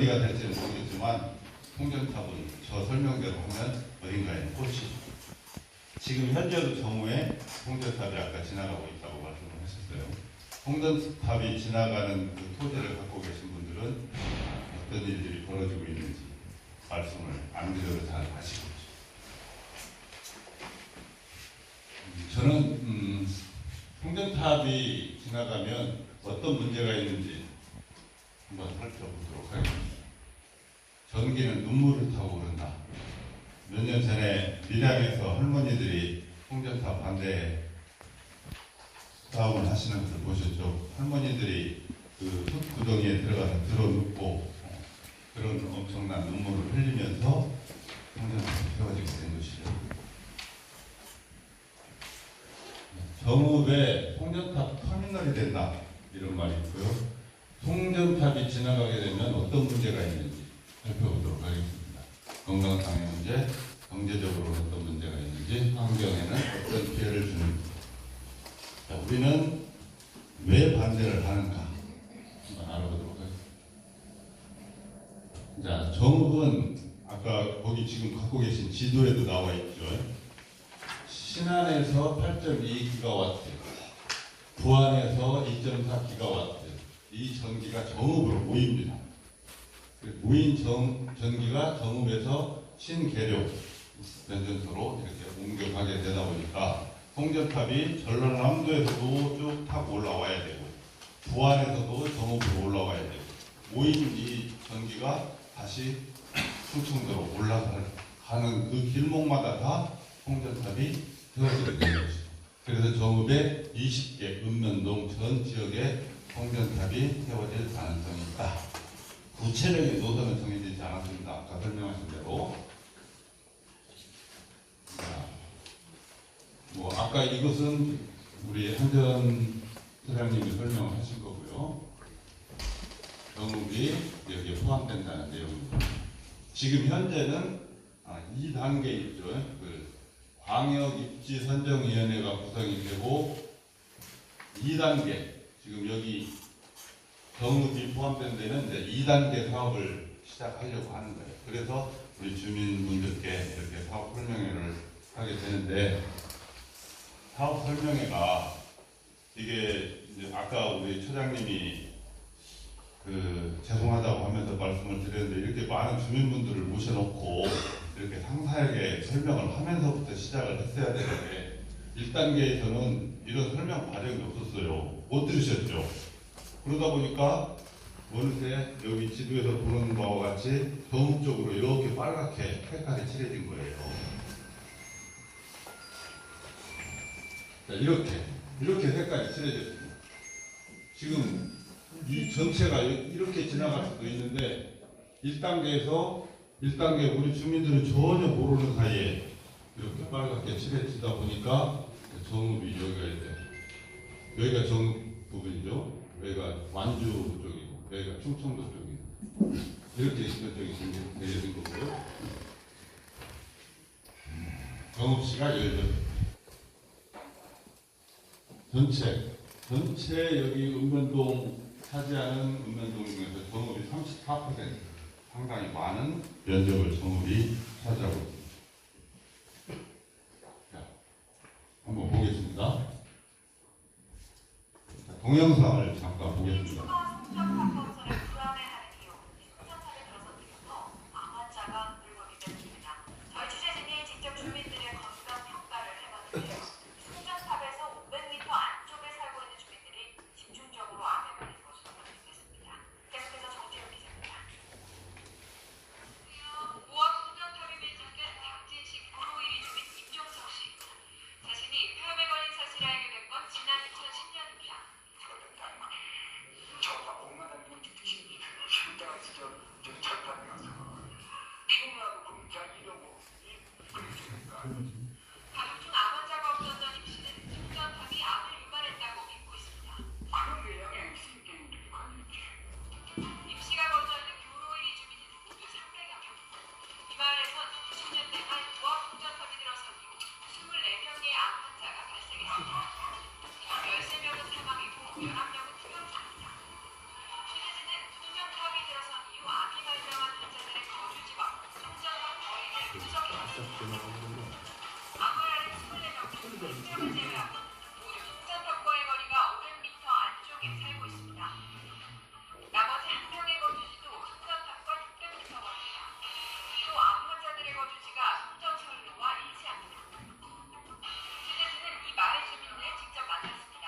어디가 될지는 모르겠지만 송전탑은 저 설명대로 하면 어딘가에 꽂히죠. 지금 현재도 정우에 송전탑이 아까 지나가고 있다고 말씀을 하셨어요. 송전탑이 지나가는 그 토지를 갖고 계신 분들은 어떤 일들이 벌어지고 있는지 말씀을 안 드려도 잘 아시겠죠. 저는 송전탑이 지나가면 어떤 문제가 있는지 한번 살펴보도록 하겠습니다. 전기는 눈물을 타고 오른다. 몇 년 전에 밀양에서 할머니들이 송전탑 반대 싸움을 하시는 것을 보셨죠. 할머니들이 그 흙구덩이에 들어가서 들어눕고 그런 엄청난 눈물을 흘리면서 송전탑이 세워지게 된 것이죠. 정읍에 송전탑 터미널이 된다 이런 말이 있고요. 송전탑이 지나가게 되면 어떤 문제가 있는지 살펴보도록 하겠습니다. 건강상의 문제, 경제적으로 어떤 문제가 있는지, 환경에는 어떤 피해를 주는지. 자, 우리는 왜 반대를 하는가 한번 알아보도록 하겠습니다. 자, 정읍은 아까 거기 지금 갖고 계신 지도에도 나와 있죠. 신안에서 8.2기가와트, 부안에서 2.4기가와트, 이 전기가 정읍으로 모입니다. 모인 전기가 정읍에서 신계룡 변전소로 이렇게 옮겨가게 되다 보니까 송전탑이 전라남도에서도 쭉 타고 올라와야 되고 부안에서도 정읍으로 올라와야 되고 모인 이 전기가 다시 충청도로 올라가는 그 길목마다 다 송전탑이 세워지게 된 것이죠. 그래서 정읍의 20개 읍면동 전 지역에 송전탑이 세워질 가능성이 있다. 구체적인 노선은 정해지지 않았습니다. 아까 설명하신 대로. 아까 이것은 우리 한전 소장님이 설명을 하신 거고요. 정읍이 여기에 포함된다는 내용입니다. 지금 현재는 2단계 있죠. 그 광역입지선정위원회가 구성이 되고 2단계 지금 여기 정읍이 포함된 데는 이제 2단계 사업을 시작하려고 하는 거예요. 그래서 우리 주민분들께 이렇게 사업 설명회를 하게 되는데 사업 설명회가 이게 이제 아까 우리 처장님이 죄송하다고 하면서 말씀을 드렸는데 이렇게 많은 주민분들을 모셔놓고 이렇게 상세하게 설명을 하면서부터 시작을 했어야 되는데 1단계에서는 이런 설명 과정이 없었어요. 못 들으셨죠? 그러다 보니까 어느새 여기 지도에서 보는 바와 같이 정읍 쪽으로 이렇게 빨갛게 색깔이 칠해진 거예요. 자, 이렇게 색깔이 칠해졌습니다. 지금 이 전체가 이렇게 지나갈 수도 있는데 1단계 우리 주민들은 전혀 모르는 사이에 이렇게 빨갛게 칠해지다 보니까 정읍이 여기가 정읍 부분이죠. 여기가 완주 쪽이고 여기가 충청도 쪽이고 이렇게 시설적이 되어진 거고요. 정읍시가 10점. 전체 여기 읍면동 차지하는 읍면동 중에서 정읍이 34%, 상당히 많은 면적을 정읍이 차지하고 있습니다. 자, 한번 보겠습니다. 자, 동영상을 잠깐 보겠습니다. 아무라는 24명 중 1명을 제외하고 모두 송전탑과의 거리가 500m 안쪽에 살고 있습니다. 나머지 1명의 거주지도 송전탑과 600m 거리입니다. 또 암 환자들의 거주지가 송전철로와 일치합니다. 취재진은 이 마을 주민들을 직접 만났습니다.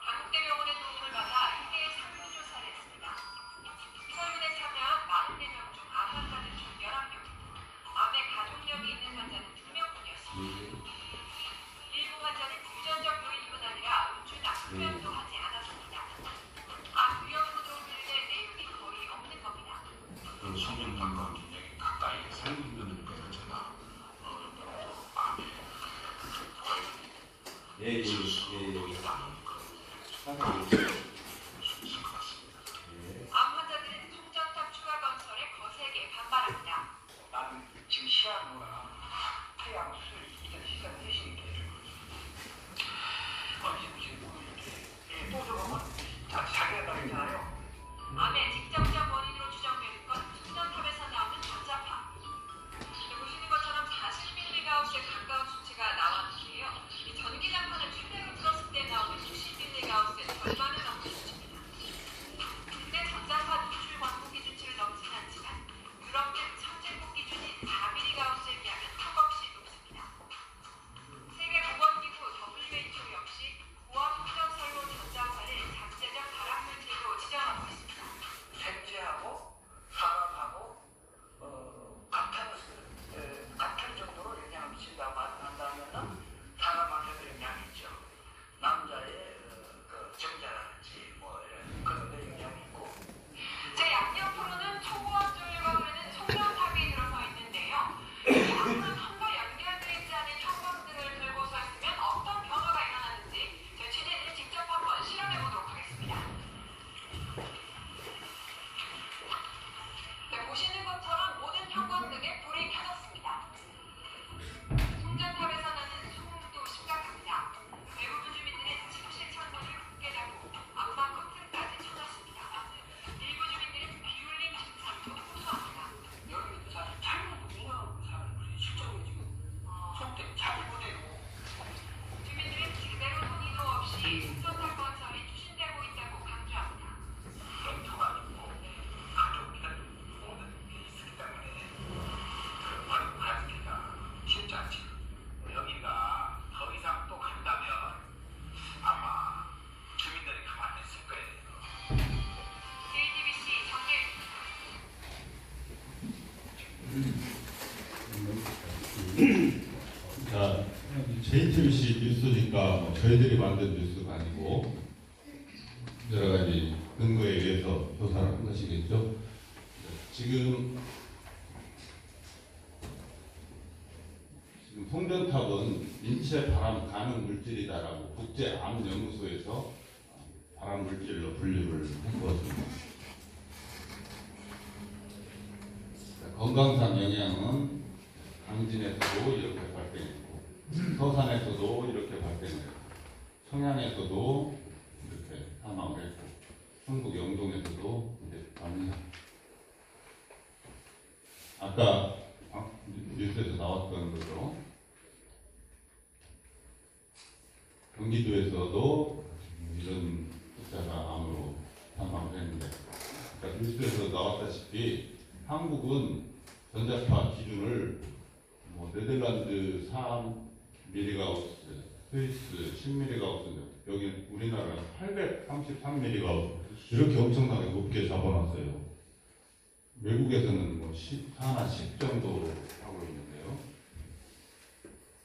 강북대병원의 도움을 받아 1대1 설문조사를 했습니다. 설문에 참여한 44명 중 암 환자는 총 11명, 암에 가족력이 있는 환자는 2명뿐이었습니다. 일부 환자는 유전적 요인뿐 아니라 음주나 흡연도 하지 않았습니다. 암 위험으로 들릴 내용이 거의 없는 겁니다. 송전탑과 굉장히 가까이 살고 있는 거잖아. 예. 암 환자들은 송전탑 추가 건설에 거세게 반발합니다. 나는 지금 시한부가 태양 술 이전 시간 대신 또 저거 자기가 말했잖아요. 암의 직접적 원인으로 추정되는 건 송전탑에서 나오는 전자파. 보시는 것처럼 40mHz에 가까운 수치가 나왔는데요. 이 전기장판을 최대로 틀었을 때 나오는 60mHz의 절반을 넘는 수치입니다. 국내 전자파 노출 광고 기준치를 넘진 않지만 유럽 등 선진국 기준인 4mHz에 비하면 턱없이 높습니다. 세계보건기구 WHO 역시 고압 송전설로 전자파를 잠재적 발암물질로 지정하고 있습니다. 생체하고 사람하고 같은 정도로 영향을 미친다고 한다면 사람한테도 영향이 있죠. 남자의 그 정자라든지 뭐 이런 그런 데 영향이 있고. 제 양옆으로는 초고압전류가 흐르는 송전탑이 들어서 있는데요. 이 앞으로 텀과 연결되어 있지 않은 형광등을 들고 서 있으면 어떤 변화가 일어나는지 제 취재진이 직접 한번 실험해 보도록 하겠습니다. 네, 보시는 것처럼 모든 형광등에 불이 켜졌습니다. 송전탑에서 나는 소음도 심각합니다. 대부분 주민들은 침실 창문을 굳게 닫고 안방 커튼까지 쳐놨습니다. 일부 주민들은 비울림 증상도 호소합니다. 여름에도 사실 잘못 운영하고 사는 분이 실적으로 지금 속대 잘못해요. 주민들은 제대로 논의도 없이 송전탑 건설이 추진되고 있다고 강조합니다. 렌터가 아니고 가족이나 모든 게 있기 때문에 그 바로 가기가 쉽지 않지. 여기가 더 이상 또 간다면 아마 주민들이 가만히 있을 거예요. JTBC 정례입니다. 자, JTBC 뉴스니까 뭐 저희들이 만든 뉴스가 아니고 여러 가지 근거에 의해서 조사를 한 것이겠죠. 지금 송전탑은 인체 발암 가능 물질이다라고 국제암연구소에서 발암 물질로 분류를 했거든요. 건강상 영향은 강진에서도 이렇게 발생했고, 서산에서도 이렇게 발생했고, 청양에서도 이렇게 사망을 했고, 충북 영동에서도 이제 발생했고, 아까 뉴스에서 나왔던 거죠. 경기도에서도 이런 숫자가 암으로 사망을 했는데, 그러니까 뉴스에서 나왔다시피 한국은 전자파 기준을 네덜란드 3mHz, 스위스 10mHz, 여기 우리나라는 833mHz 이렇게 엄청나게 높게 잡아놨어요. 외국에서는 뭐 14나 10 정도 하고 있는데요.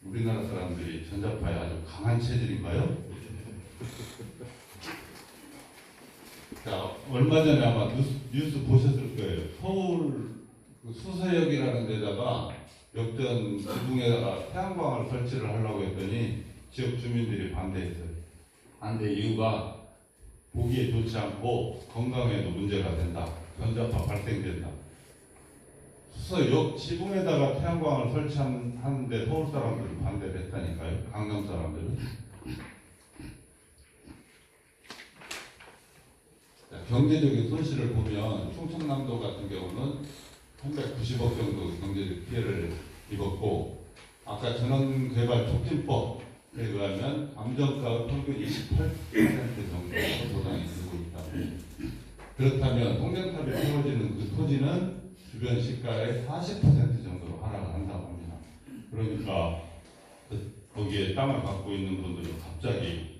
우리나라 사람들이 전자파에 아주 강한 체질인가요? 자, 얼마 전에 아마 뉴스 보셨을 거예요. 서울 수서역이라는 데다가 역전 지붕에다가 태양광을 설치를 하려고 했더니 지역 주민들이 반대했어요. 반대 이유가 보기에 좋지 않고 건강에도 문제가 된다. 전자파 발생된다. 수서역 지붕에다가 태양광을 설치하는데 서울 사람들은 반대를 했다니까요. 강남 사람들은. 자, 경제적인 손실을 보면 충청남도 같은 경우는 390억 정도 경제적 피해를 입었고 들었고 아까 전원개발 촉진법에 의하면 감정가의 평균 28% 정도 도당이 되고 있다. 그렇다면 송전탑이 세워지는 그 토지는 주변 시가의 40% 정도로 하락을 한다고 합니다. 그러니까 거기에 땅을 갖고 있는 분들은 갑자기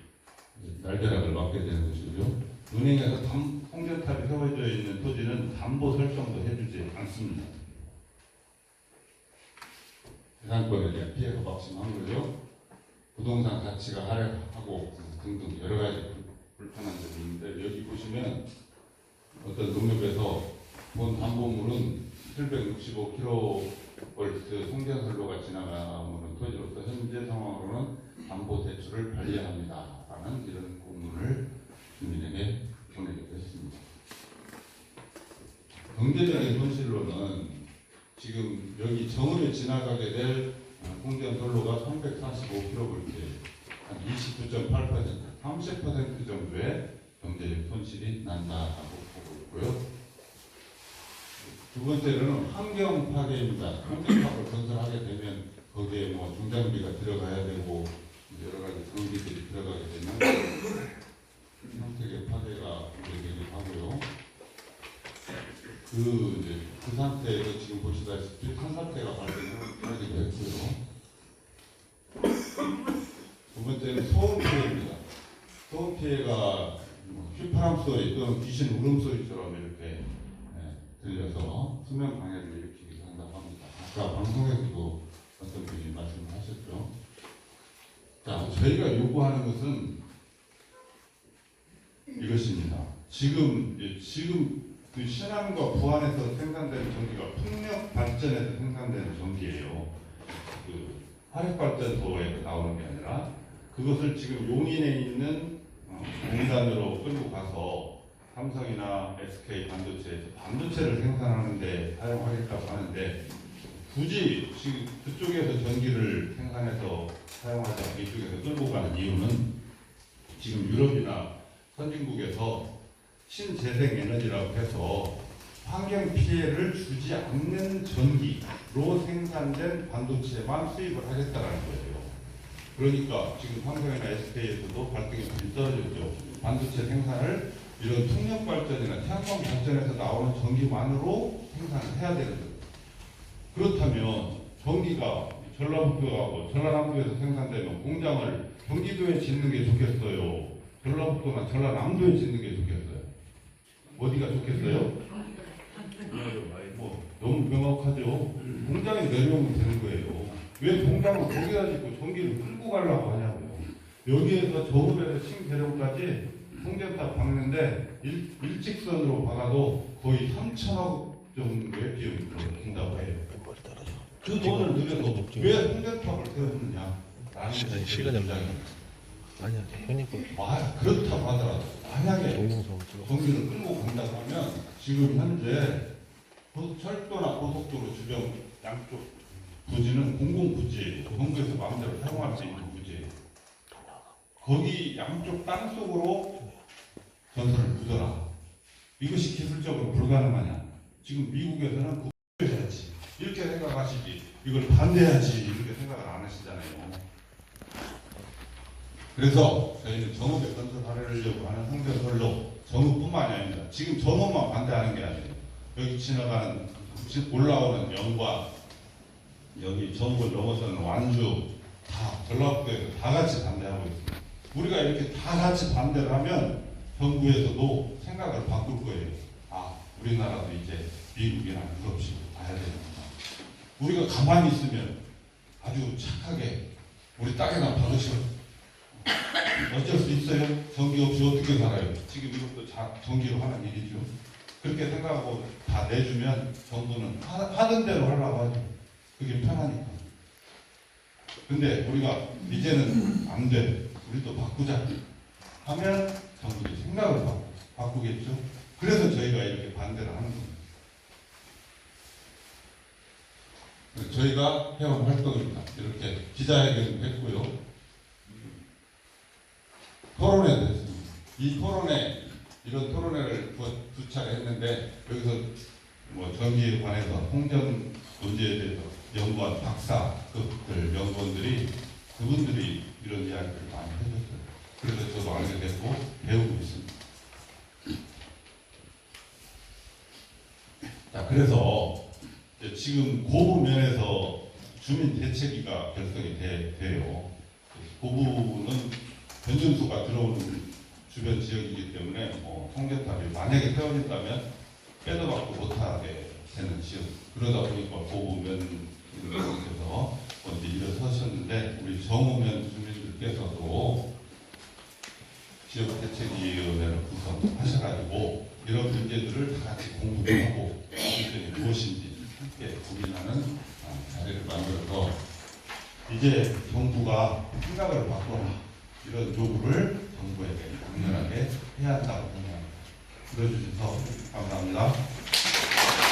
날벼락을 맞게 되는 것이죠. 은행에서 송전탑이 세워져 있는 토지는 담보 설정도 해주지 않습니다. 재산권에 대한 피해가 막심한 거죠. 부동산 가치가 하락하고 등등 여러 가지 불편한 점이 있는데 여기 보시면 어떤 농협에서 본 담보물은 765kV 송전선로가 지나가는 토지로서 현재 상황으로는 담보 대출을 반려합니다라는 이런 공문을 주민에게 보내기도 했습니다. 경제적인 손실로는 지금 여기 정읍에 지나가게 될 송전선로가 345kV, 한 29.8%, 30% 정도의 경제적 손실이 난다고 보고 있고요. 두 번째로는 환경 파괴입니다. 송전탑을 건설하게 되면 거기에 뭐 중장비가 들어가야 되고 여러 가지 전기들이 들어가게 되면 형태의 파괴가 우려되기도 하고요. 그 상태에서 지금 보시다시피 산사태가 발생하기도 했고요. 두 번째는 소음 피해입니다. 소음 피해가 휘파람 소리 또는 귀신 울음소리처럼 이렇게 들려서 수면 방해를 일으키기도 한다고 합니다. 아까 방송에서도 어떤 분이 말씀을 하셨죠. 자, 저희가 요구하는 것은 이것입니다. 지금 그 신안과 부안에서 생산되는 전기가 풍력 발전에서 생산되는 전기예요. 그 화력발전소에서 나오는 게 아니라 그것을 지금 용인에 있는 공단으로 끌고 가서 삼성이나 SK 반도체에서 반도체를 생산하는 데 사용하겠다고 하는데 굳이 지금 그쪽에서 전기를 생산해서 사용하지 않고 이쪽에서 끌고 가는 이유는 지금 유럽이나 선진국에서 신재생 에너지라고 해서 환경 피해를 주지 않는 전기로 생산된 반도체만 수입을 하겠다는 거예요. 그러니까 지금 삼성이나 SK에서도 발등이 많이 떨어졌죠. 반도체 생산을 이런 풍력 발전이나 태양광 발전에서 나오는 전기만으로 생산을 해야 되는 거예요. 그렇다면 전기가 전라북도하고 전라남도에서 생산되면 공장을 경기도에 짓는 게 좋겠어요? 전라북도나 전라남도에 짓는 게 좋겠어요? 어디가 좋겠어요? 너무 명확하죠. 공장에 내려오면 되는 거예요. 왜 공장을 거기다 짓고 전기를 끌고 가려고 하냐고요. 여기에서 저급에서 칭대령까지 송전탑 박는데 일직선으로 박아도 거의 3천억 정도의 비용이 든다고 해요. 그 돈을 들여서 왜 송전탑을 세웠느냐? 시간이 없네. 아니야, 형님 거. 그렇다고 하더라도 만약에 전기를 끌고 간다고 하면 지금 현재 철도나 고속도로 주변 양쪽 부지는 공공부지예요. 정부에서 마음대로 사용할 수 있는 부지예요. 거기 양쪽 땅 속으로 전선을 묻어라. 이것이 기술적으로 불가능하냐? 지금 미국에서는 해야지 이렇게 생각하시지 이걸 반대하지 이렇게 생각을 안 하시잖아요. 그래서 저희는 정읍에 건설하려고 하는 송전선로 정읍뿐만이 아닙니다. 지금 정읍만 반대하는 게 아니에요. 여기 지나가는 올라오는 영과 여기 정읍을 넘어서는 완주 다 전라북도에서 다 같이 반대하고 있습니다. 우리가 이렇게 다 같이 반대를 하면 정부에서도 생각을 바꿀 거예요. 우리나라도 이제 미국이나 유럽식으로 가야 되는구나. 우리가 가만히 있으면 아주 착하게 우리 땅에나 박으시고 어쩔 수 있어요? 전기 없이 어떻게 살아요? 지금 이것도 전기로 하는 일이죠. 그렇게 생각하고 다 내주면 정부는 하던 대로 하려고 하죠. 그게 편하니까. 근데 우리가 이제는 안 돼. 우리도 바꾸자 하면 정부도 생각을 바꾸겠죠. 그래서 저희가 이렇게 반대를 하는 겁니다. 저희가 해온 활동입니다. 이렇게 기자회견을 했고요. 토론회도 했습니다. 이 토론회, 이런 토론회를 두 차례 했는데 여기서 뭐 전기에 관해서 홍전 문제에 대해서 연구한 박사급들 연구원들이 그분들이 이런 이야기를 많이 해줬어요. 그래서 저도 알게 됐고 배우고 있습니다. 자, 그래서 이제 지금 그 부분에서 주민 대책위가 결성이 돼요. 그 부분은 변전소가 들어오는 주변 지역이기 때문에 통계탑이 만약에 세워진다면 빼도 박도 못하게 되는 지역. 그러다 보니까 고부면께서 먼저 일어서셨는데 우리 정우면 주민들께서도 지역 대책위원회를 구성하셔가지고 이런 문제들을 다 같이 공부하고 문제점이 무엇인지 함께 고민하는 자리를 만들어서 이제 정부가 생각을 바꿔라 이런 요구를 정부에게 강렬하게 해야 한다고 생각합니다. 들어주셔서 감사합니다.